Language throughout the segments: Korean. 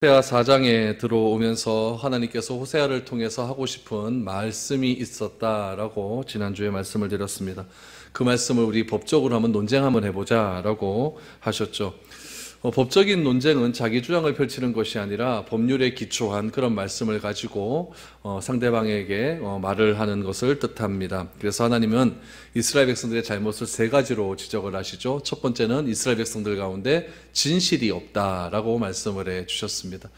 호세아 4장에 들어오면서 하나님께서 호세아를 통해서 하고 싶은 말씀이 있었다라고 지난주에 말씀을 드렸습니다. 그 말씀을 우리 법적으로 한번 논쟁 한번 해보자라고 하셨죠. 법적인 논쟁은 자기 주장을 펼치는 것이 아니라 법률에 기초한 그런 말씀을 가지고 상대방에게 말을 하는 것을 뜻합니다. 그래서 하나님은 이스라엘 백성들의 잘못을 세 가지로 지적을 하시죠. 첫 번째는 이스라엘 백성들 가운데 진실이 없다라고 말씀을 해 주셨습니다.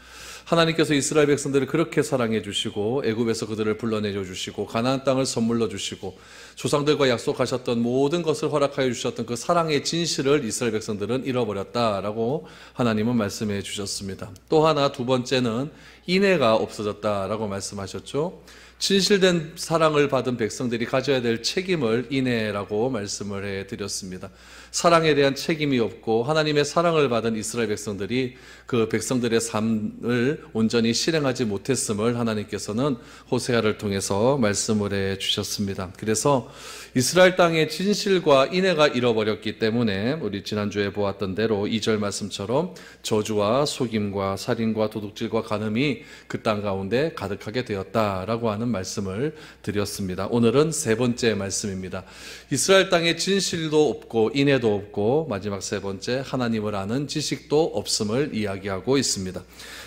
하나님께서 이스라엘 백성들을 그렇게 사랑해 주시고 애굽에서 그들을 불러내려 주시고 가나안 땅을 선물로 주시고 조상들과 약속하셨던 모든 것을 허락하여 주셨던 그 사랑의 진실을 이스라엘 백성들은 잃어버렸다라고 하나님은 말씀해 주셨습니다. 또 하나 두 번째는 인애가 없어졌다라고 말씀하셨죠. 진실된 사랑을 받은 백성들이 가져야 될 책임을 인애라고 말씀을 해드렸습니다. 사랑에 대한 책임이 없고 하나님의 사랑을 받은 이스라엘 백성들이 그 백성들의 삶을 온전히 실행하지 못했음을 하나님께서는 호세아를 통해서 말씀을 해주셨습니다. 그래서 이스라엘 땅의 진실과 인애가 잃어버렸기 때문에 우리 지난주에 보았던 대로 2절 말씀처럼 저주와 속임과 살인과 도둑질과 간음이 그 땅 가운데 가득하게 되었다라고 하는 말씀을 드렸습니다. 오늘은 세 번째 말씀입니다. 이스라엘 땅에 진실도 없고 인애도 없고 마지막 세 번째 하나님을 아는 지식도 없음을 이야기하고 있습니다.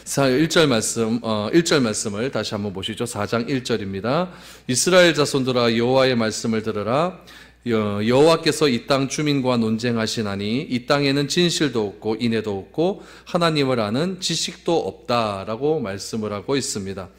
1절 말씀을 다시 한번 보시죠. 4장 1절입니다. 이스라엘 자손들아 여호와의 말씀을 들으라. 여호와께서 이 땅 주민과 논쟁하시나니 이 땅에는 진실도 없고 인애도 없고 하나님을 아는 지식도 없다라고 말씀을 하고 있습니다.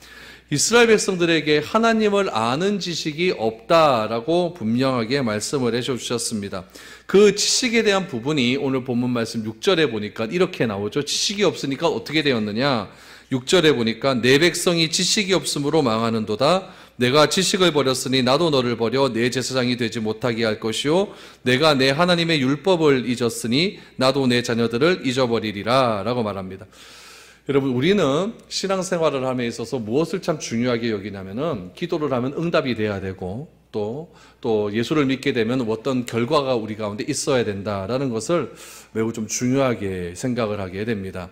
이스라엘 백성들에게 하나님을 아는 지식이 없다라고 분명하게 말씀을 해주셨습니다. 그 지식에 대한 부분이 오늘 본문 말씀 6절에 보니까 이렇게 나오죠. 지식이 없으니까 어떻게 되었느냐? 6절에 보니까 내 백성이 지식이 없으므로 망하는도다. 내가 지식을 버렸으니 나도 너를 버려 내 제사장이 되지 못하게 할 것이요 내가 내 하나님의 율법을 잊었으니 나도 내 자녀들을 잊어버리리라 라고 말합니다. 여러분, 우리는 신앙생활을 함에 있어서 무엇을 참 중요하게 여기냐면은 기도를 하면 응답이 돼야 되고 또 예수를 믿게 되면 어떤 결과가 우리 가운데 있어야 된다라는 것을 매우 좀 중요하게 생각을 하게 됩니다.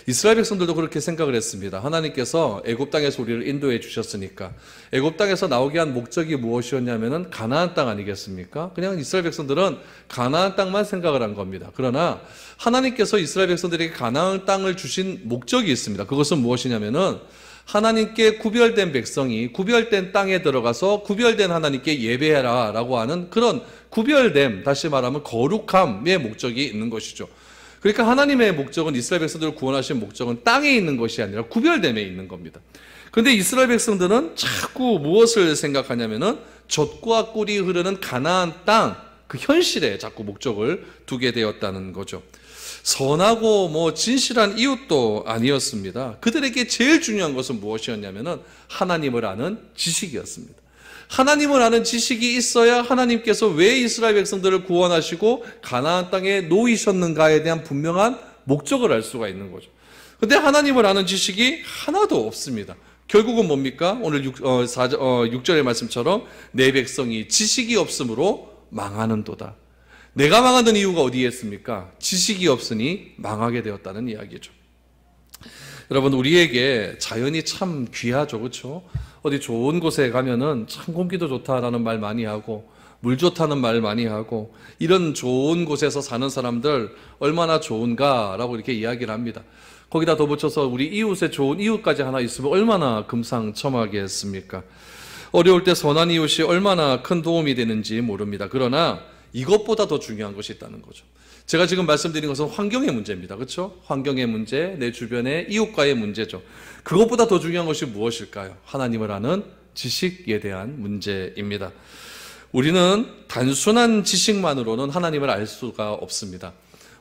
이스라엘 백성들도 그렇게 생각을 했습니다. 하나님께서 애굽 땅에서 우리를 인도해 주셨으니까 애굽 땅에서 나오게 한 목적이 무엇이었냐면은 가나안 땅 아니겠습니까? 그냥 이스라엘 백성들은 가나안 땅만 생각을 한 겁니다. 그러나 하나님께서 이스라엘 백성들에게 가나안 땅을 주신 목적이 있습니다. 그것은 무엇이냐면은 하나님께 구별된 백성이 구별된 땅에 들어가서 구별된 하나님께 예배해라 라고 하는 그런 구별됨, 다시 말하면 거룩함의 목적이 있는 것이죠. 그러니까 하나님의 목적은 이스라엘 백성들을 구원하신 목적은 땅에 있는 것이 아니라 구별됨에 있는 겁니다. 그런데 이스라엘 백성들은 자꾸 무엇을 생각하냐면은 젖과 꿀이 흐르는 가나안 땅, 그 현실에 자꾸 목적을 두게 되었다는 거죠. 선하고 진실한 이웃도 아니었습니다. 그들에게 제일 중요한 것은 무엇이었냐면은 하나님을 아는 지식이었습니다. 하나님을 아는 지식이 있어야 하나님께서 왜 이스라엘 백성들을 구원하시고 가나안 땅에 놓이셨는가에 대한 분명한 목적을 알 수가 있는 거죠. 그런데 하나님을 아는 지식이 하나도 없습니다. 결국은 뭡니까? 오늘 6절의 말씀처럼 내 백성이 지식이 없으므로 망하는도다. 내가 망하는 이유가 어디에 있습니까? 지식이 없으니 망하게 되었다는 이야기죠. 여러분, 우리에게 자연이 참 귀하죠, 그렇죠? 어디 좋은 곳에 가면은 참 공기도 좋다라는 말 많이 하고 물 좋다는 말 많이 하고 이런 좋은 곳에서 사는 사람들 얼마나 좋은가라고 이렇게 이야기를 합니다. 거기다 덧붙여서 우리 이웃에 좋은 이웃까지 하나 있으면 얼마나 금상첨화하겠습니까? 어려울 때 선한 이웃이 얼마나 큰 도움이 되는지 모릅니다. 그러나 이것보다 더 중요한 것이 있다는 거죠. 제가 지금 말씀드린 것은 환경의 문제입니다. 그렇죠? 환경의 문제, 내 주변의 이웃과의 문제죠. 그것보다 더 중요한 것이 무엇일까요? 하나님을 아는 지식에 대한 문제입니다. 우리는 단순한 지식만으로는 하나님을 알 수가 없습니다.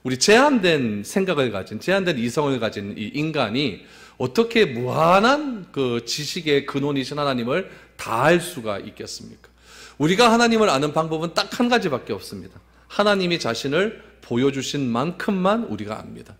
우리 제한된 생각을 가진, 제한된 이성을 가진 이 인간이 어떻게 무한한 그 지식의 근원이신 하나님을 다 알 수가 있겠습니까? 우리가 하나님을 아는 방법은 딱 한 가지밖에 없습니다. 하나님이 자신을 보여주신 만큼만 우리가 압니다.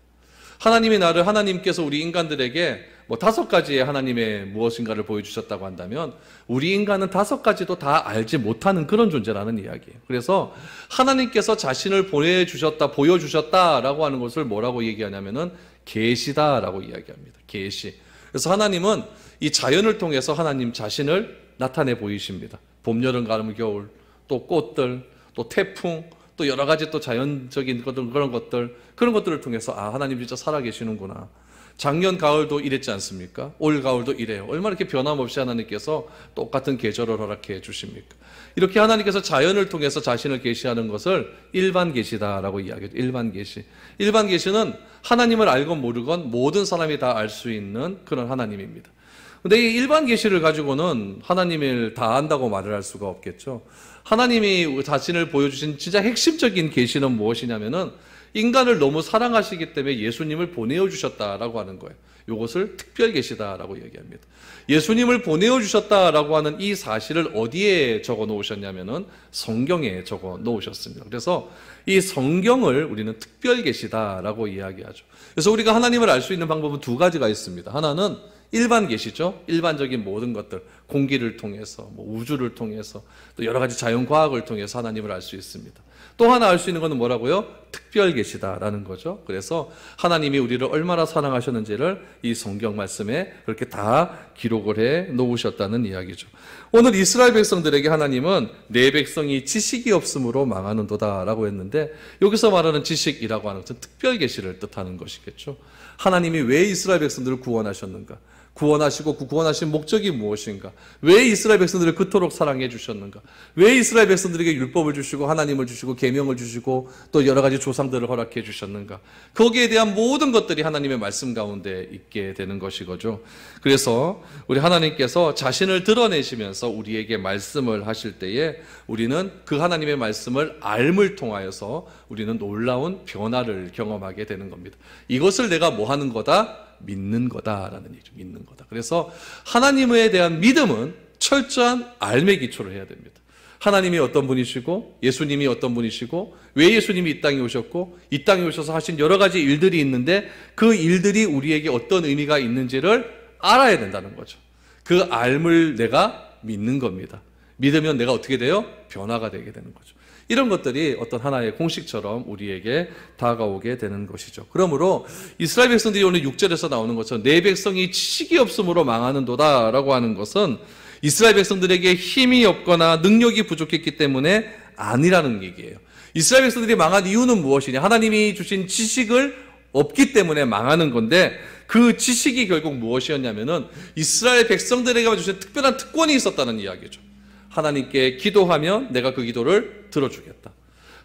하나님께서 우리 인간들에게 5가지의 하나님의 무엇인가를 보여주셨다고 한다면 우리 인간은 5가지도 다 알지 못하는 그런 존재라는 이야기예요. 그래서 하나님께서 자신을 보여주셨다라고 하는 것을 뭐라고 얘기하냐면은 계시다라고 이야기합니다. 계시. 그래서 하나님은 이 자연을 통해서 하나님 자신을 나타내 보이십니다. 봄, 여름, 가을, 겨울, 또 꽃들, 또 태풍, 또 여러 가지 또 자연적인 것들, 그런 것들을 통해서 하나님 진짜 살아계시는구나. 작년 가을도 이랬지 않습니까? 올 가을도 이래요. 얼마나 이렇게 변함없이 하나님께서 똑같은 계절을 허락해 주십니까? 이렇게 하나님께서 자연을 통해서 자신을 계시하는 것을 일반 계시다라고 이야기해요. 일반 계시. 일반 계시는 하나님을 알건 모르건 모든 사람이 다 알 수 있는 그런 하나님입니다. 근데 이 일반 계시를 가지고는 하나님을 다 안다고 말을 할 수가 없겠죠. 하나님이 자신을 보여주신 진짜 핵심적인 계시는 무엇이냐면은 인간을 너무 사랑하시기 때문에 예수님을 보내어 주셨다라고 하는 거예요. 이것을 특별 계시다라고 얘기합니다. 예수님을 보내어 주셨다라고 하는 이 사실을 어디에 적어 놓으셨냐면은 성경에 적어 놓으셨습니다. 그래서 이 성경을 우리는 특별 계시다라고 이야기하죠. 그래서 우리가 하나님을 알 수 있는 방법은 두 가지가 있습니다. 하나는 일반 계시죠. 일반적인 모든 것들, 공기를 통해서, 우주를 통해서, 또 여러 가지 자연과학을 통해서 하나님을 알 수 있습니다. 또 하나 알 수 있는 것은 뭐라고요? 특별 계시다라는 거죠. 그래서 하나님이 우리를 얼마나 사랑하셨는지를 이 성경 말씀에 그렇게 다 기록을 해 놓으셨다는 이야기죠. 오늘 이스라엘 백성들에게 하나님은 내 백성이 지식이 없으므로 망하는도다라고 했는데, 여기서 말하는 지식이라고 하는 것은 특별 계시를 뜻하는 것이겠죠. 하나님이 왜 이스라엘 백성들을 구원하셨는가? 구원하시고 그 구원하신 목적이 무엇인가? 왜 이스라엘 백성들을 그토록 사랑해 주셨는가? 왜 이스라엘 백성들에게 율법을 주시고 하나님을 주시고 계명을 주시고 또 여러 가지 조상들을 허락해 주셨는가? 거기에 대한 모든 것들이 하나님의 말씀 가운데 있게 되는 것이거죠. 그래서 우리 하나님께서 자신을 드러내시면서 우리에게 말씀을 하실 때에 우리는 그 하나님의 말씀을 알을 통하여서 우리는 놀라운 변화를 경험하게 되는 겁니다. 이것을 내가 뭐 하는 거다? 믿는 거다라는 얘기죠. 믿는 거다. 그래서 하나님에 대한 믿음은 철저한 알매 기초를 해야 됩니다. 하나님이 어떤 분이시고 예수님이 어떤 분이시고 왜 예수님이 이 땅에 오셨고 이 땅에 오셔서 하신 여러 가지 일들이 있는데 그 일들이 우리에게 어떤 의미가 있는지를 알아야 된다는 거죠. 그 알을 내가 믿는 겁니다. 믿으면 내가 어떻게 돼요? 변화가 되게 되는 거죠. 이런 것들이 어떤 하나의 공식처럼 우리에게 다가오게 되는 것이죠. 그러므로 이스라엘 백성들이 오늘 6절에서 나오는 것처럼 내 백성이 지식이 없으므로 망하는도다 라고 하는 것은 이스라엘 백성들에게 힘이 없거나 능력이 부족했기 때문에 아니라는 얘기예요. 이스라엘 백성들이 망한 이유는 무엇이냐? 하나님이 주신 지식을 없기 때문에 망하는 건데, 그 지식이 결국 무엇이었냐면은 이스라엘 백성들에게 주신 특별한 특권이 있었다는 이야기죠. 하나님께 기도하면 내가 그 기도를 들어주겠다.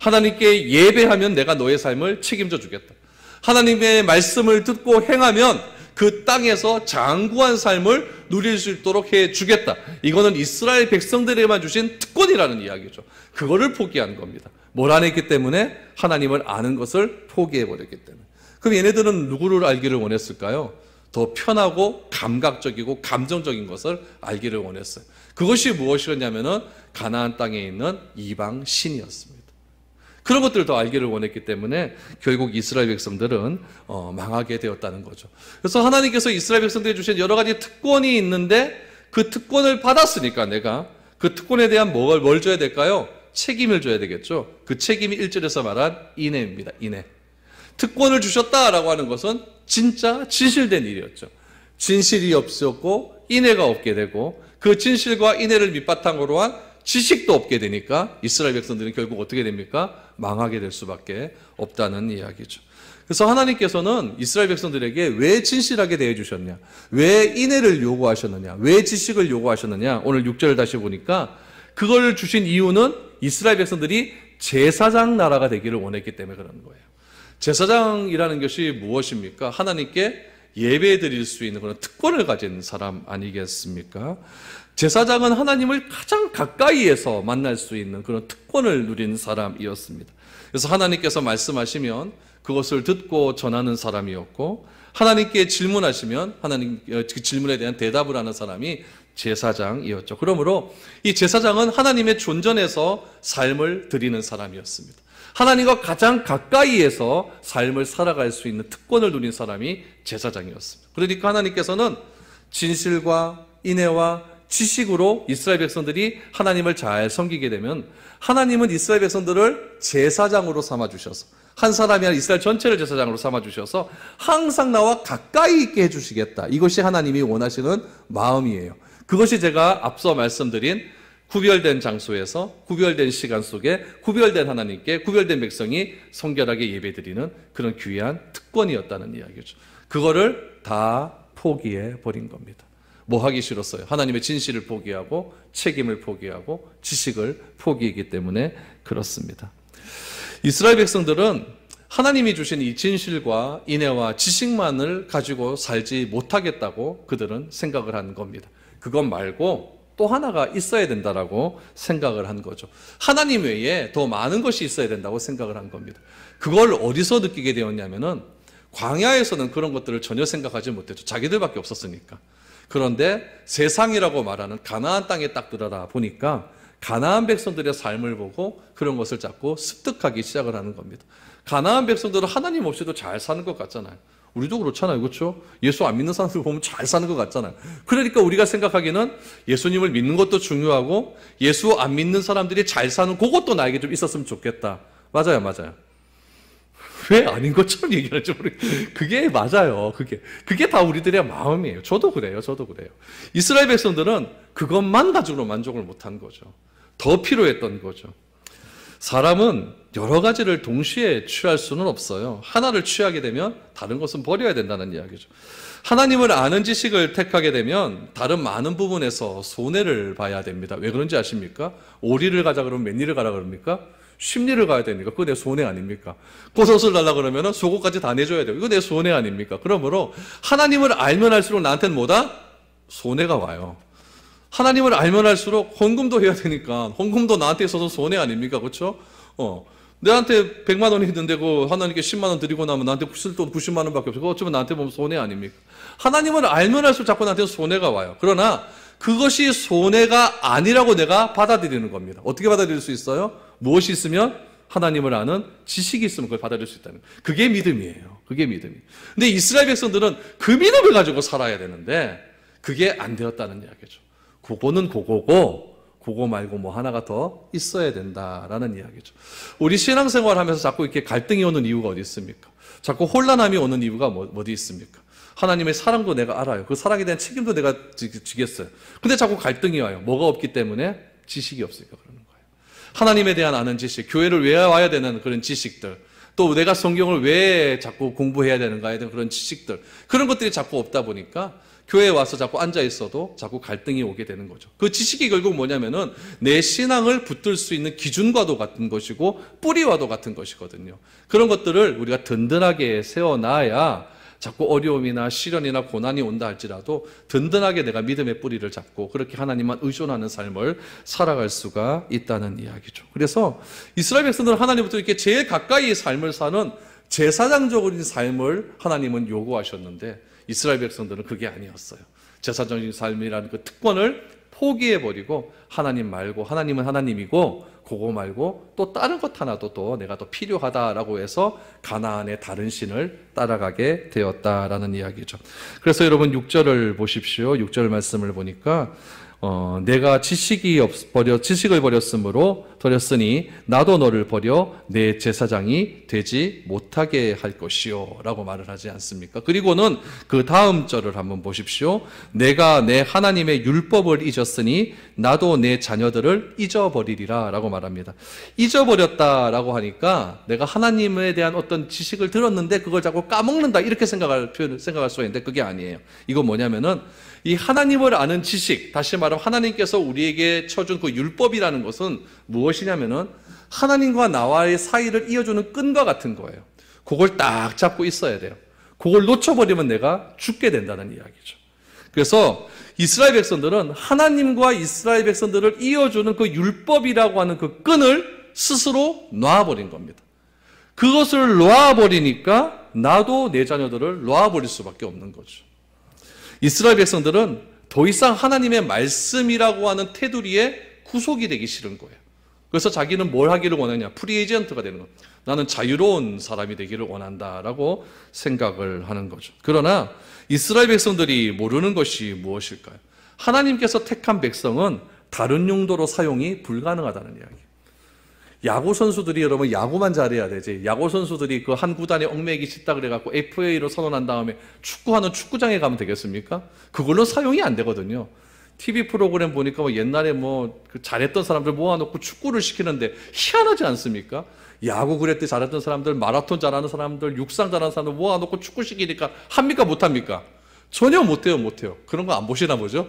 하나님께 예배하면 내가 너의 삶을 책임져 주겠다. 하나님의 말씀을 듣고 행하면 그 땅에서 장구한 삶을 누릴 수 있도록 해주겠다. 이거는 이스라엘 백성들에게만 주신 특권이라는 이야기죠. 그거를 포기한 겁니다. 뭘 안 했기 때문에? 하나님을 아는 것을 포기해버렸기 때문에. 그럼 얘네들은 누구를 알기를 원했을까요? 더 편하고 감각적이고 감정적인 것을 알기를 원했어요. 그것이 무엇이었냐면은 가나안 땅에 있는 이방 신이었습니다. 그런 것들을 더 알기를 원했기 때문에 결국 이스라엘 백성들은 망하게 되었다는 거죠. 그래서 하나님께서 이스라엘 백성들에게 주신 여러 가지 특권이 있는데 그 특권을 받았으니까 내가 그 특권에 대한 뭘 줘야 될까요? 책임을 줘야 되겠죠. 그 책임이 1절에서 말한 인애입니다. 인애. 특권을 주셨다라고 하는 것은 진짜 진실된 일이었죠. 진실이 없었고 인애가 없게 되고 그 진실과 인애를 밑바탕으로 한 지식도 없게 되니까 이스라엘 백성들은 결국 어떻게 됩니까? 망하게 될 수밖에 없다는 이야기죠. 그래서 하나님께서는 이스라엘 백성들에게 왜 진실하게 대해주셨냐? 왜 인애를 요구하셨느냐? 왜 지식을 요구하셨느냐? 오늘 6절을 다시 보니까 그걸 주신 이유는 이스라엘 백성들이 제사장 나라가 되기를 원했기 때문에 그런 거예요. 제사장이라는 것이 무엇입니까? 하나님께 예배 드릴 수 있는 그런 특권을 가진 사람 아니겠습니까? 제사장은 하나님을 가장 가까이에서 만날 수 있는 그런 특권을 누린 사람이었습니다. 그래서 하나님께서 말씀하시면 그것을 듣고 전하는 사람이었고, 하나님께 질문하시면 하나님 그 질문에 대한 대답을 하는 사람이 제사장이었죠. 그러므로 이 제사장은 하나님의 존전에서 삶을 드리는 사람이었습니다. 하나님과 가장 가까이에서 삶을 살아갈 수 있는 특권을 누린 사람이 제사장이었습니다. 그러니까 하나님께서는 진실과 인애와 지식으로 이스라엘 백성들이 하나님을 잘 섬기게 되면 하나님은 이스라엘 백성들을 제사장으로 삼아주셔서 한 사람이 아니라 이스라엘 전체를 제사장으로 삼아주셔서 항상 나와 가까이 있게 해주시겠다. 이것이 하나님이 원하시는 마음이에요. 그것이 제가 앞서 말씀드린 구별된 장소에서 구별된 시간 속에 구별된 하나님께 구별된 백성이 성결하게 예배드리는 그런 귀한 특권이었다는 이야기죠. 그거를 다 포기해 버린 겁니다. 뭐 하기 싫었어요? 하나님의 진실을 포기하고 책임을 포기하고 지식을 포기했기 때문에 그렇습니다. 이스라엘 백성들은 하나님이 주신 이 진실과 인애와 지식만을 가지고 살지 못하겠다고 그들은 생각을 한 겁니다. 그것 말고 또 하나가 있어야 된다라고 생각을 한 거죠. 하나님 외에 더 많은 것이 있어야 된다고 생각을 한 겁니다. 그걸 어디서 느끼게 되었냐면은 광야에서는 그런 것들을 전혀 생각하지 못했죠. 자기들밖에 없었으니까. 그런데 세상이라고 말하는 가나안 땅에 딱 들어다 보니까 가나안 백성들의 삶을 보고 그런 것을 자꾸 습득하기 시작을 하는 겁니다. 가나안 백성들은 하나님 없이도 잘 사는 것 같잖아요. 우리도 그렇잖아요. 그렇죠? 예수 안 믿는 사람들 보면 잘 사는 것 같잖아요. 그러니까 우리가 생각하기는 예수님을 믿는 것도 중요하고 예수 안 믿는 사람들이 잘 사는 그것도 나에게 좀 있었으면 좋겠다. 맞아요. 맞아요. 왜 아닌 것처럼 얘기하는지 모르겠어요. 그게 맞아요. 그게 다 우리들의 마음이에요. 저도 그래요. 이스라엘 백성들은 그것만 가지고 만족을 못한 거죠. 더 필요했던 거죠. 사람은 여러 가지를 동시에 취할 수는 없어요. 하나를 취하게 되면 다른 것은 버려야 된다는 이야기죠. 하나님을 아는 지식을 택하게 되면 다른 많은 부분에서 손해를 봐야 됩니다. 왜 그런지 아십니까? 오리를 가자 그러면 몇 리를 가라 그럽니까? 10리를 가야 되니까 그거 내 손해 아닙니까? 꽃옷을 달라 그러면 속옷까지 다 내줘야 돼요. 이거 내 손해 아닙니까? 그러므로 하나님을 알면 알수록 나한테는 뭐다? 손해가 와요. 하나님을 알면 알수록 헌금도 해야 되니까 헌금도 나한테 있어서 손해 아닙니까? 그렇죠? 내한테 100만 원이 있는데 그 하나님께 10만 원 드리고 나면 나한테 쓸 돈 90만 원밖에 없어. 그거 어쩌면 나한테 보면 손해 아닙니까? 하나님을 알면 알수록 자꾸 나한테 손해가 와요. 그러나 그것이 손해가 아니라고 내가 받아들이는 겁니다. 어떻게 받아들일 수 있어요? 무엇이 있으면? 하나님을 아는 지식이 있으면 그걸 받아들일 수 있다는 거예요. 그게 믿음이에요. 그게 믿음이에요. 근데 이스라엘 백성들은 그 믿음을 가지고 살아야 되는데 그게 안 되었다는 이야기죠. 그거는 그거고 그거 말고 뭐 하나가 더 있어야 된다라는 이야기죠. 우리 신앙생활 하면서 자꾸 이렇게 갈등이 오는 이유가 어디 있습니까? 자꾸 혼란함이 오는 이유가 어디 있습니까? 하나님의 사랑도 내가 알아요. 그 사랑에 대한 책임도 내가 지겠어요. 근데 자꾸 갈등이 와요. 뭐가 없기 때문에? 지식이 없으니까 그러는 거예요. 하나님에 대한 아는 지식, 교회를 왜 와야 되는 그런 지식들, 또 내가 성경을 왜 자꾸 공부해야 되는가에 대한 그런 지식들, 그런 것들이 자꾸 없다 보니까 교회에 와서 자꾸 앉아 있어도 자꾸 갈등이 오게 되는 거죠. 그 지식이 결국 뭐냐면은 내 신앙을 붙들 수 있는 기준과도 같은 것이고 뿌리와도 같은 것이거든요. 그런 것들을 우리가 든든하게 세워놔야 자꾸 어려움이나 시련이나 고난이 온다 할지라도 든든하게 내가 믿음의 뿌리를 잡고 그렇게 하나님만 의존하는 삶을 살아갈 수가 있다는 이야기죠. 그래서 이스라엘 백성들은 하나님부터 이렇게 제일 가까이 삶을 사는 제사장적인 삶을 하나님은 요구하셨는데 이스라엘 백성들은 그게 아니었어요. 제사장적인 삶이라는 그 특권을 포기해버리고 하나님 말고 하나님은 하나님이고 그거 말고 또 다른 것 하나도 또 내가 더 필요하다라고 해서 가나안의 다른 신을 따라가게 되었다라는 이야기죠. 그래서 여러분 6절을 보십시오. 6절 말씀을 보니까 내가 지식을 버렸으니 나도 너를 버려 내 제사장이 되지 못하게 할 것이요 라고 말을 하지 않습니까? 그리고는 그 다음 절을 한번 보십시오. 내가 내 하나님의 율법을 잊었으니 나도 내 자녀들을 잊어버리리라 라고 말합니다. 잊어버렸다라고 하니까 내가 하나님에 대한 어떤 지식을 들었는데 그걸 자꾸 까먹는다 이렇게 생각할 수가 있는데 그게 아니에요. 이건 뭐냐면은 이 하나님을 아는 지식, 다시 말하면 하나님께서 우리에게 쳐준 그 율법이라는 것은 무엇이냐면은 하나님과 나와의 사이를 이어주는 끈과 같은 거예요. 그걸 딱 잡고 있어야 돼요. 그걸 놓쳐버리면 내가 죽게 된다는 이야기죠. 그래서 이스라엘 백성들은 하나님과 이스라엘 백성들을 이어주는 그 율법이라고 하는 그 끈을 스스로 놔버린 겁니다. 그것을 놔버리니까 나도 내 자녀들을 놔버릴 수밖에 없는 거죠. 이스라엘 백성들은 더 이상 하나님의 말씀이라고 하는 테두리에 구속이 되기 싫은 거예요. 그래서 자기는 뭘 하기를 원하냐? 프리에이전트가 되는 거예요. 나는 자유로운 사람이 되기를 원한다라고 생각을 하는 거죠. 그러나 이스라엘 백성들이 모르는 것이 무엇일까요? 하나님께서 택한 백성은 다른 용도로 사용이 불가능하다는 이야기. 야구 선수들이 여러분 야구만 잘해야 되지. 야구 선수들이 그 한 구단에 얽매이기 싫다 그래갖고 FA로 선언한 다음에 축구하는 축구장에 가면 되겠습니까? 그걸로 사용이 안 되거든요. TV 프로그램 보니까 뭐 옛날에 그 잘했던 사람들 모아놓고 축구를 시키는데 희한하지 않습니까? 야구 그랬대 잘했던 사람들, 마라톤 잘하는 사람들, 육상 잘하는 사람들 모아놓고 축구 시키니까 합니까 못합니까? 전혀 못해요. 그런 거 안 보시나 보죠?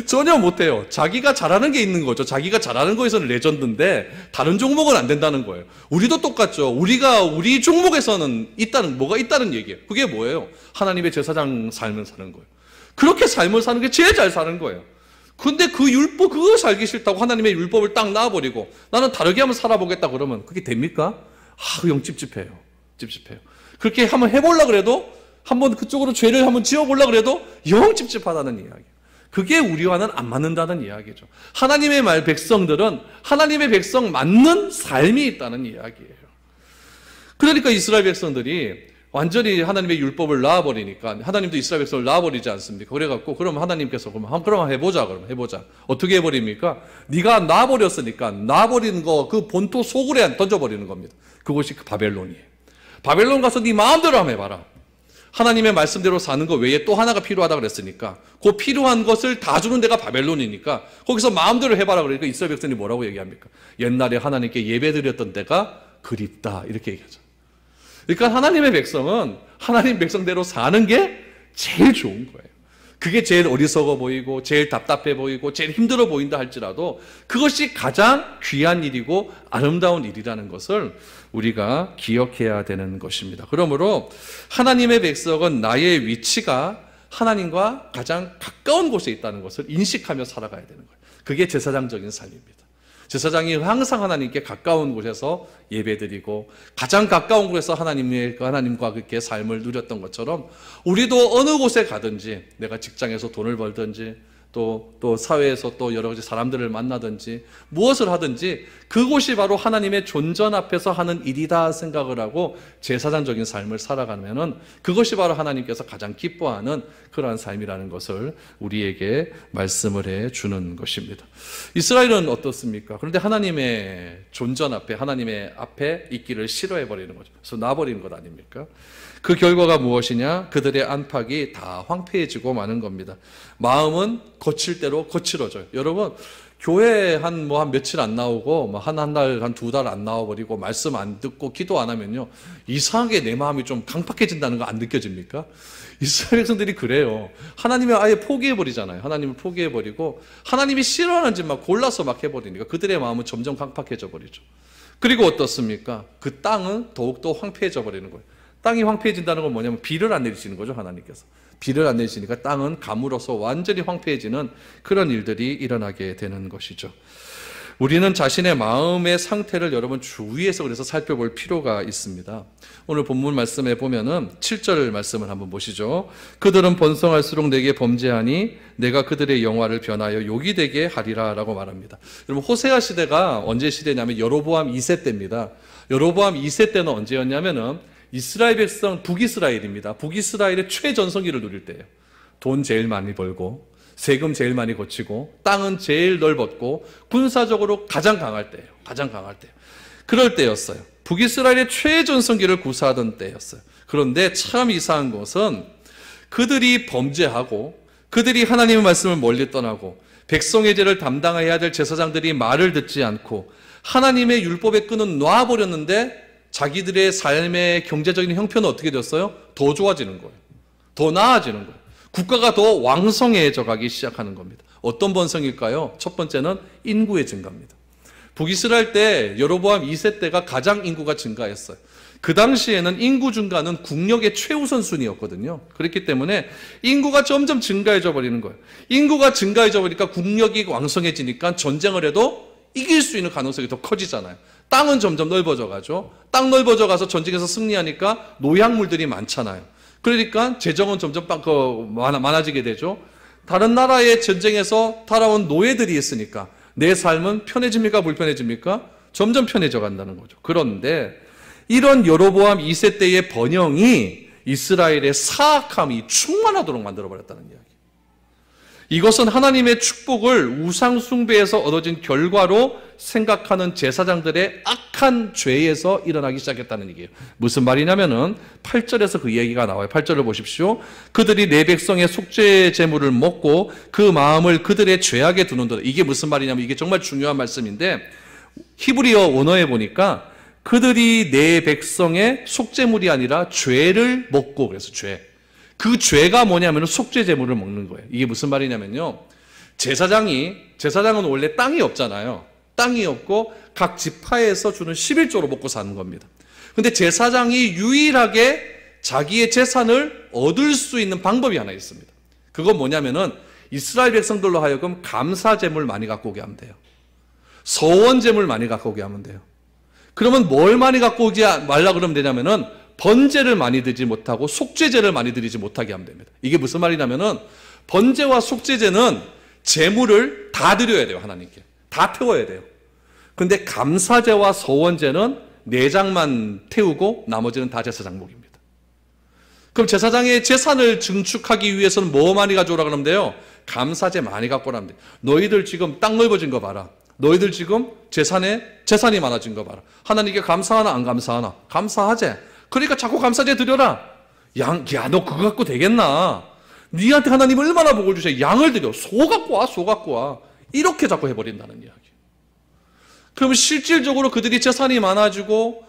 전혀 못해요. 자기가 잘하는 게 있는 거죠. 자기가 잘하는 거에서는 레전드인데 다른 종목은 안 된다는 거예요. 우리도 똑같죠. 우리 종목에서는 뭐가 있다는 얘기예요. 그게 뭐예요? 하나님의 제사장 삶을 사는 거예요. 그렇게 삶을 사는 게 제일 잘 사는 거예요. 근데 그 율법 그거 살기 싫다고 하나님의 율법을 딱 놔버리고 나는 다르게 한번 살아보겠다 그러면 그게 됩니까? 영 찝찝해요. 그렇게 한번 해보려고 그래도 한번 그쪽으로 죄를 한번 지어보려고 그래도 영 찝찝하다는 이야기. 그게 우리와는 안 맞는다는 이야기죠. 하나님의 백성들은 하나님의 백성 맞는 삶이 있다는 이야기예요. 그러니까 이스라엘 백성들이 완전히 하나님의 율법을 놔버리니까 하나님도 이스라엘 백성을 놔버리지 않습니까? 그래갖고 그럼 하나님께서 그럼 해보자. 어떻게 해버립니까? 네가 놔버렸으니까 놔버리는 거 그 본토 소굴에 던져버리는 겁니다. 그것이 바벨론이에요. 바벨론 가서 네 마음대로 한번 해봐라. 하나님의 말씀대로 사는 거 외에 또 하나가 필요하다 그랬으니까 그 필요한 것을 다 주는 데가 바벨론이니까 거기서 마음대로 해봐라 그러니까 이스라엘 백성이 뭐라고 얘기합니까? 옛날에 하나님께 예배드렸던 데가 그립다 이렇게 얘기하죠. 그러니까 하나님의 백성은 하나님 백성대로 사는 게 제일 좋은 거예요. 그게 제일 어리석어 보이고 제일 답답해 보이고 제일 힘들어 보인다 할지라도 그것이 가장 귀한 일이고 아름다운 일이라는 것을 우리가 기억해야 되는 것입니다. 그러므로 하나님의 백성은 나의 위치가 하나님과 가장 가까운 곳에 있다는 것을 인식하며 살아가야 되는 거예요. 그게 제사장적인 삶입니다. 제사장이 항상 하나님께 가까운 곳에서 예배드리고 가장 가까운 곳에서 하나님과 그렇게 삶을 누렸던 것처럼 우리도 어느 곳에 가든지 내가 직장에서 돈을 벌든지 또 사회에서 또 여러 가지 사람들을 만나든지 무엇을 하든지 그곳이 바로 하나님의 존전 앞에서 하는 일이다 생각을 하고 제사장적인 삶을 살아가면은 그것이 바로 하나님께서 가장 기뻐하는 그러한 삶이라는 것을 우리에게 말씀을 해 주는 것입니다. 이스라엘은 어떻습니까? 그런데 하나님의 존전 앞에 하나님의 앞에 있기를 싫어해 버리는 거죠. 그래서 놔버리는 것 아닙니까? 그 결과가 무엇이냐? 그들의 안팎이 다 황폐해지고 마는 겁니다. 마음은 거칠 대로 거칠어져요. 여러분, 교회 한 며칠 안 나오고, 한 달, 한 2달 안 나와버리고, 말씀 안 듣고, 기도 안 하면요, 이상하게 내 마음이 좀 강팍해진다는 거 안 느껴집니까? 이스라엘 백성들이 그래요. 하나님을 아예 포기해버리잖아요. 하나님을 포기해버리고, 하나님이 싫어하는 짓 막 골라서 막 해버리니까 그들의 마음은 점점 강팍해져 버리죠. 그리고 어떻습니까? 그 땅은 더욱더 황폐해져 버리는 거예요. 땅이 황폐해진다는 건 뭐냐면 비를 안 내리시는 거죠, 하나님께서. 비를 안 내리시니까 땅은 가물어서 완전히 황폐해지는 그런 일들이 일어나게 되는 것이죠. 우리는 자신의 마음의 상태를 여러분 주위에서 그래서 살펴볼 필요가 있습니다. 오늘 본문 말씀에 보면은 7절 말씀을 한번 보시죠. 그들은 번성할수록 내게 범죄하니 내가 그들의 영화를 변하여 욕이 되게 하리라 라고 말합니다. 여러분 호세아 시대가 언제 시대냐면 여로보암 2세 때입니다. 여로보암 2세 때는 언제였냐면은 이스라엘 백성 북이스라엘입니다. 북이스라엘의 최전성기를 누릴 때예요. 돈 제일 많이 벌고 세금 제일 많이 거치고 땅은 제일 넓었고 군사적으로 가장 강할 때예요. 그럴 때였어요. 북이스라엘의 최전성기를 구사하던 때였어요. 그런데 참 이상한 것은 그들이 범죄하고 그들이 하나님의 말씀을 멀리 떠나고 백성의 죄를 담당해야 될 제사장들이 말을 듣지 않고 하나님의 율법의 끈은 놔버렸는데 자기들의 삶의 경제적인 형편은 어떻게 됐어요? 더 좋아지는 거예요. 더 나아지는 거예요. 국가가 더 왕성해져 가기 시작하는 겁니다. 어떤 번성일까요? 첫 번째는 인구의 증가입니다. 북이스라엘 때 여로보암 2세 때가 가장 인구가 증가했어요. 그 당시에는 인구 증가는 국력의 최우선순위였거든요. 그렇기 때문에 인구가 점점 증가해져 버리는 거예요. 인구가 증가해져 버리니까 국력이 왕성해지니까 전쟁을 해도 이길 수 있는 가능성이 더 커지잖아요. 땅은 점점 넓어져 가죠. 땅 넓어져 가서 전쟁에서 승리하니까 노약물들이 많잖아요. 그러니까 재정은 점점 많아지게 되죠. 다른 나라의 전쟁에서 살아온 노예들이 있으니까 내 삶은 편해집니까? 불편해집니까? 점점 편해져 간다는 거죠. 그런데 이런 여로보암 2세 때의 번영이 이스라엘의 사악함이 충만하도록 만들어버렸다는 이야기. 이것은 하나님의 축복을 우상 숭배에서 얻어진 결과로 생각하는 제사장들의 악한 죄에서 일어나기 시작했다는 얘기예요. 무슨 말이냐면은 8절에서 그 얘기가 나와요. 8절을 보십시오. 그들이 내 백성의 속죄 제물을 먹고 그 마음을 그들의 죄악에 두는도다. 이게 무슨 말이냐면 이게 정말 중요한 말씀인데 히브리어 원어에 보니까 그들이 내 백성의 속죄물이 아니라 죄를 먹고, 그래서 죄. 그 죄가 뭐냐면 속죄 제물을 먹는 거예요. 이게 무슨 말이냐면요. 제사장은 원래 땅이 없잖아요. 땅이 없고 각 지파에서 주는 11조로 먹고 사는 겁니다. 근데 제사장이 유일하게 자기의 재산을 얻을 수 있는 방법이 하나 있습니다. 그건 뭐냐면은 이스라엘 백성들로 하여금 감사 제물 많이 갖고 오게 하면 돼요. 서원 제물 많이 갖고 오게 하면 돼요. 그러면 뭘 많이 갖고 오지 말라 그러면 되냐면은 번제를 많이 드리지 못하고 속죄제를 많이 드리지 못하게 하면 됩니다. 이게 무슨 말이냐면은 번제와 속죄제는 제물을 다 드려야 돼요. 하나님께. 다 태워야 돼요. 근데 감사제와 서원제는 내장만 태우고 나머지는 다 제사장 몫입니다. 그럼 제사장의 재산을 증축하기 위해서는 뭐 많이 가져오라 그러면 돼요? 감사제 많이 갖고 오라면 돼요. 너희들 지금 땅 넓어진 거 봐라. 너희들 지금 재산이 많아진 거 봐라. 하나님께 감사하나 안 감사하나? 감사하지. 그러니까 자꾸 감사제 드려라. 야, 너 그거 갖고 되겠나? 니한테 하나님 얼마나 복을 주셔. 양을 드려. 소 갖고 와, 소 갖고 와. 이렇게 자꾸 해버린다는 이야기. 그러면 실질적으로 그들이 재산이 많아지고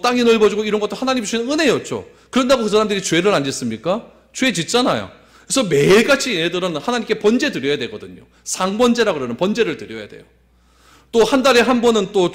땅이 넓어지고 이런 것도 하나님 주시는 은혜였죠. 그런다고 그 사람들이 죄를 안 짓습니까? 죄 짓잖아요. 그래서 매일같이 얘네들은 하나님께 번제 드려야 되거든요. 상번제라고 그러는 번제를 드려야 돼요. 또 한 달에 한 번은 또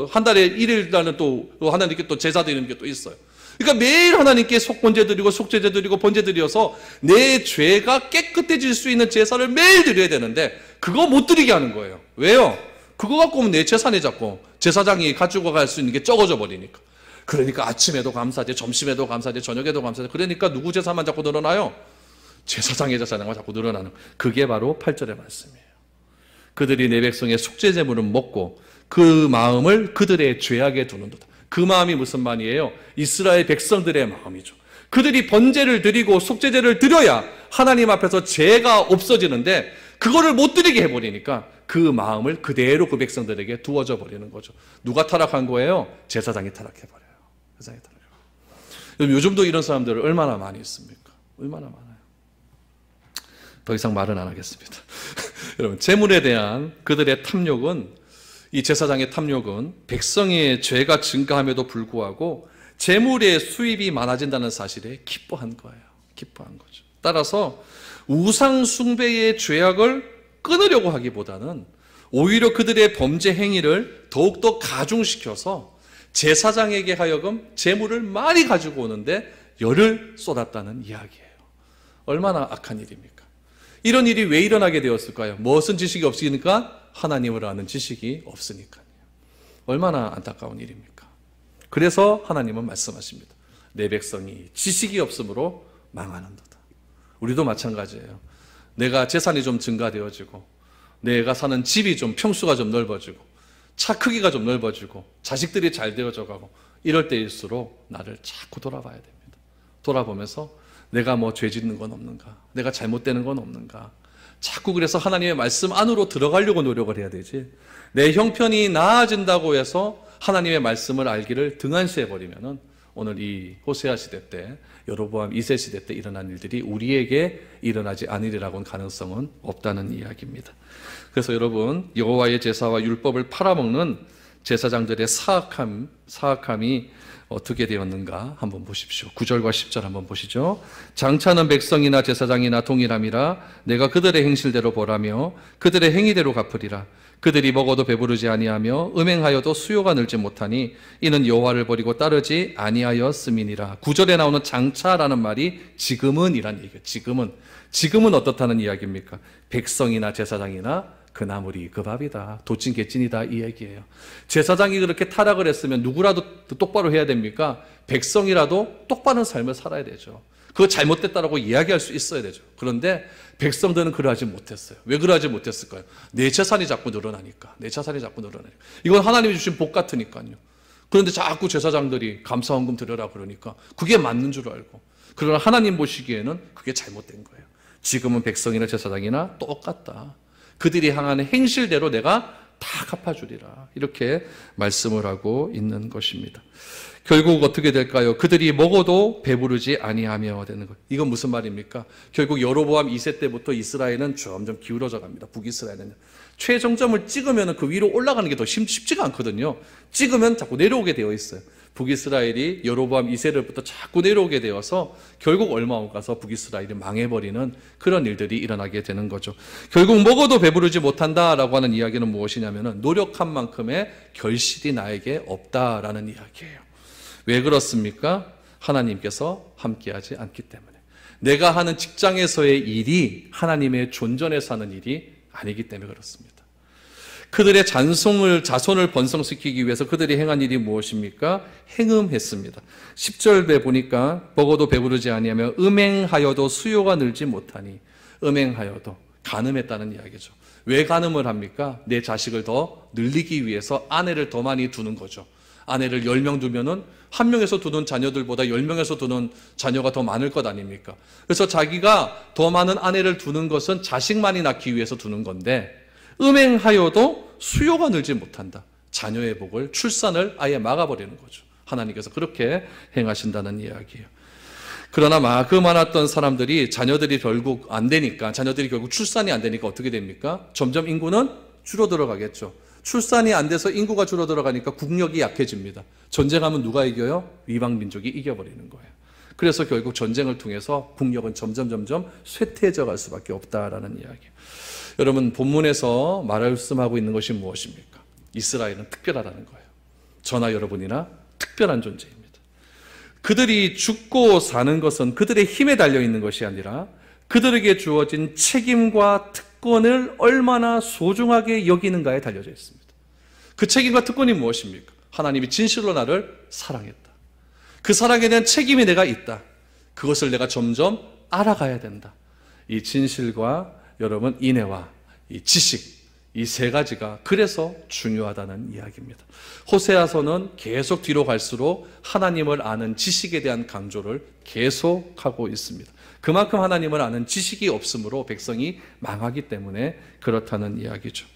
한 달에 1일날은 또 하나님께 또 제사 드리는 게 또 있어요. 그러니까 매일 하나님께 속번제 드리고 속죄제 드리고 번제 드려서 내 죄가 깨끗해질 수 있는 제사를 매일 드려야 되는데 그거 못 드리게 하는 거예요. 왜요? 그거 갖고 오면 내 재산이 자꾸 제사장이 가지고 갈 수 있는 게 적어져 버리니까. 그러니까 아침에도 감사제, 점심에도 감사제, 저녁에도 감사제. 그러니까 누구 재산만 자꾸 늘어나요? 제사장의 재산만 자꾸 늘어나는. 그게 바로 8절의 말씀이에요. 그들이 내 백성의 속죄 제물을 먹고 그 마음을 그들의 죄악에 두는도다. 그 마음이 무슨 말이에요? 이스라엘 백성들의 마음이죠. 그들이 번제를 드리고 속죄제를 드려야 하나님 앞에서 죄가 없어지는데 그거를 못 드리게 해버리니까 그 마음을 그대로 그 백성들에게 두어져 버리는 거죠. 누가 타락한 거예요? 제사장이 타락해버려요. 제사장이 타락해버려요. 요즘도 이런 사람들 얼마나 많이 있습니까? 얼마나 많아요. 더 이상 말은 안 하겠습니다. 여러분, 재물에 대한 그들의 탐욕은, 이 제사장의 탐욕은 백성의 죄가 증가함에도 불구하고 재물의 수입이 많아진다는 사실에 기뻐한 거예요. 기뻐한 거죠. 따라서 우상 숭배의 죄악을 끊으려고 하기보다는 오히려 그들의 범죄 행위를 더욱더 가중시켜서 제사장에게 하여금 재물을 많이 가지고 오는데 열을 쏟았다는 이야기예요. 얼마나 악한 일입니까? 이런 일이 왜 일어나게 되었을까요? 무슨 지식이 없으니까? 하나님을 아는 지식이 없으니까요. 얼마나 안타까운 일입니까? 그래서 하나님은 말씀하십니다. 내 백성이 지식이 없으므로 망하는도다. 우리도 마찬가지예요. 내가 재산이 좀 증가되어지고 내가 사는 집이 좀 평수가 좀 넓어지고 차 크기가 좀 넓어지고 자식들이 잘 되어져 가고 이럴 때일수록 나를 자꾸 돌아봐야 됩니다. 돌아보면서 내가 뭐 죄 짓는 건 없는가? 내가 잘못되는 건 없는가? 자꾸 그래서 하나님의 말씀 안으로 들어가려고 노력을 해야 되지. 내 형편이 나아진다고 해서 하나님의 말씀을 알기를 등한시해버리면은 오늘 이 호세아 시대 때, 여로보암 2세 시대 때 일어난 일들이 우리에게 일어나지 않으리라고는 가능성은 없다는 이야기입니다. 그래서 여러분, 여호와의 제사와 율법을 팔아먹는 제사장들의 사악함이 어떻게 되었는가 한번 보십시오. 9절과 10절 한번 보시죠. 장차는 백성이나 제사장이나 동일함이라 내가 그들의 행실대로 보라며 그들의 행위대로 갚으리라. 그들이 먹어도 배부르지 아니하며 음행하여도 수요가 늘지 못하니 이는 여호와를 버리고 따르지 아니하였음이니라. 9절에 나오는 장차라는 말이 지금은 이란 얘기예요. 지금은 어떻다는 이야기입니까? 백성이나 제사장이나 그 나물이 그 밥이다. 도찐 개찐이다. 이 얘기예요. 제사장이 그렇게 타락을 했으면 누구라도 똑바로 해야 됩니까? 백성이라도 똑바른 삶을 살아야 되죠. 그거 잘못됐다라고 이야기할 수 있어야 되죠. 그런데 백성들은 그러하지 못했어요. 왜 그러하지 못했을까요? 내 재산이 자꾸 늘어나니까. 이건 하나님이 주신 복 같으니까요. 그런데 자꾸 제사장들이 감사헌금 드려라 그러니까 그게 맞는 줄 알고. 그러나 하나님 보시기에는 그게 잘못된 거예요. 지금은 백성이나 제사장이나 똑같다. 그들이 향하는 행실대로 내가 다 갚아주리라. 이렇게 말씀을 하고 있는 것입니다. 결국 어떻게 될까요? 그들이 먹어도 배부르지 아니하며 되는 것. 이건 무슨 말입니까? 결국 여로보암 2세 때부터 이스라엘은 점점 기울어져 갑니다. 북이스라엘은. 최정점을 찍으면 그 위로 올라가는 게 더 쉽지가 않거든요. 찍으면 자꾸 내려오게 되어 있어요. 북이스라엘이 여로보암 2세를부터 자꾸 내려오게 되어서 결국 얼마 못 가서 북이스라엘이 망해버리는 그런 일들이 일어나게 되는 거죠. 결국 먹어도 배부르지 못한다라고 하는 이야기는 무엇이냐면 노력한 만큼의 결실이 나에게 없다라는 이야기예요. 왜 그렇습니까? 하나님께서 함께하지 않기 때문에. 내가 하는 직장에서의 일이 하나님의 존전에서 하는 일이 아니기 때문에 그렇습니다. 그들의 자손을 번성시키기 위해서 그들이 행한 일이 무엇입니까? 행음했습니다. 10절에 보니까 먹어도 배부르지 아니하며 음행하여도 수요가 늘지 못하니, 음행하여도 간음했다는 이야기죠. 왜 간음을 합니까? 내 자식을 더 늘리기 위해서 아내를 더 많이 두는 거죠. 아내를 10명 두면은 1명에서 두는 자녀들보다 10명에서 두는 자녀가 더 많을 것 아닙니까? 그래서 자기가 더 많은 아내를 두는 것은 자식만이 낳기 위해서 두는 건데, 음행하여도 수요가 늘지 못한다. 자녀의 복을, 출산을 아예 막아버리는 거죠. 하나님께서 그렇게 행하신다는 이야기예요. 그러나 그 많았던 사람들이 자녀들이 결국 안 되니까, 자녀들이 결국 출산이 안 되니까 어떻게 됩니까? 점점 인구는 줄어들어 가겠죠. 출산이 안 돼서 인구가 줄어들어 가니까 국력이 약해집니다. 전쟁하면 누가 이겨요? 이방 민족이 이겨버리는 거예요. 그래서 결국 전쟁을 통해서 국력은 점점 쇠퇴해져 갈 수밖에 없다라는 이야기예요. 여러분, 본문에서 말씀하고 있는 것이 무엇입니까? 이스라엘은 특별하다는 거예요. 저나 여러분이나 특별한 존재입니다. 그들이 죽고 사는 것은 그들의 힘에 달려있는 것이 아니라 그들에게 주어진 책임과 특권을 얼마나 소중하게 여기는가에 달려져 있습니다. 그 책임과 특권이 무엇입니까? 하나님이 진실로 나를 사랑했다. 그 사랑에 대한 책임이 내가 있다. 그것을 내가 점점 알아가야 된다. 이 진실과 여러분 인애와 이 지식, 이 세 가지가 그래서 중요하다는 이야기입니다. 호세아서는 계속 뒤로 갈수록 하나님을 아는 지식에 대한 강조를 계속하고 있습니다. 그만큼 하나님을 아는 지식이 없으므로 백성이 망하기 때문에 그렇다는 이야기죠.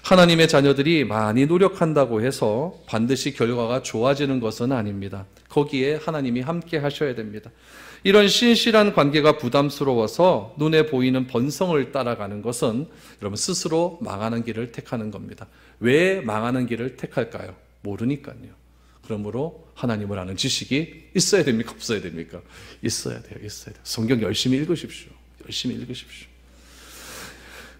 하나님의 자녀들이 많이 노력한다고 해서 반드시 결과가 좋아지는 것은 아닙니다. 거기에 하나님이 함께 하셔야 됩니다. 이런 신실한 관계가 부담스러워서 눈에 보이는 번성을 따라가는 것은 여러분 스스로 망하는 길을 택하는 겁니다. 왜 망하는 길을 택할까요? 모르니까요. 그러므로 하나님을 아는 지식이 있어야 됩니까? 없어야 됩니까? 있어야 돼요. 있어야 돼요. 성경 열심히 읽으십시오. 열심히 읽으십시오.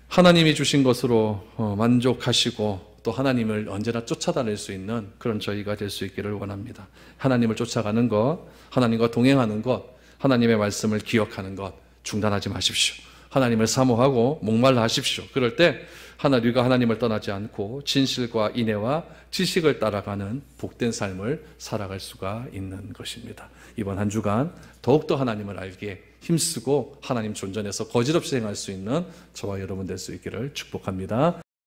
하나님이 주신 것으로 만족하시고 또 하나님을 언제나 쫓아다닐 수 있는 그런 저희가 될 수 있기를 원합니다. 하나님을 쫓아가는 것, 하나님과 동행하는 것, 하나님의 말씀을 기억하는 것 중단하지 마십시오. 하나님을 사모하고 목말라 하십시오. 그럴 때 우리가 하나님을 떠나지 않고 진실과 인애와 지식을 따라가는 복된 삶을 살아갈 수가 있는 것입니다. 이번 한 주간 더욱더 하나님을 알기에 힘쓰고 하나님 존전에서 거짓없이 행할 수 있는 저와 여러분 될 수 있기를 축복합니다.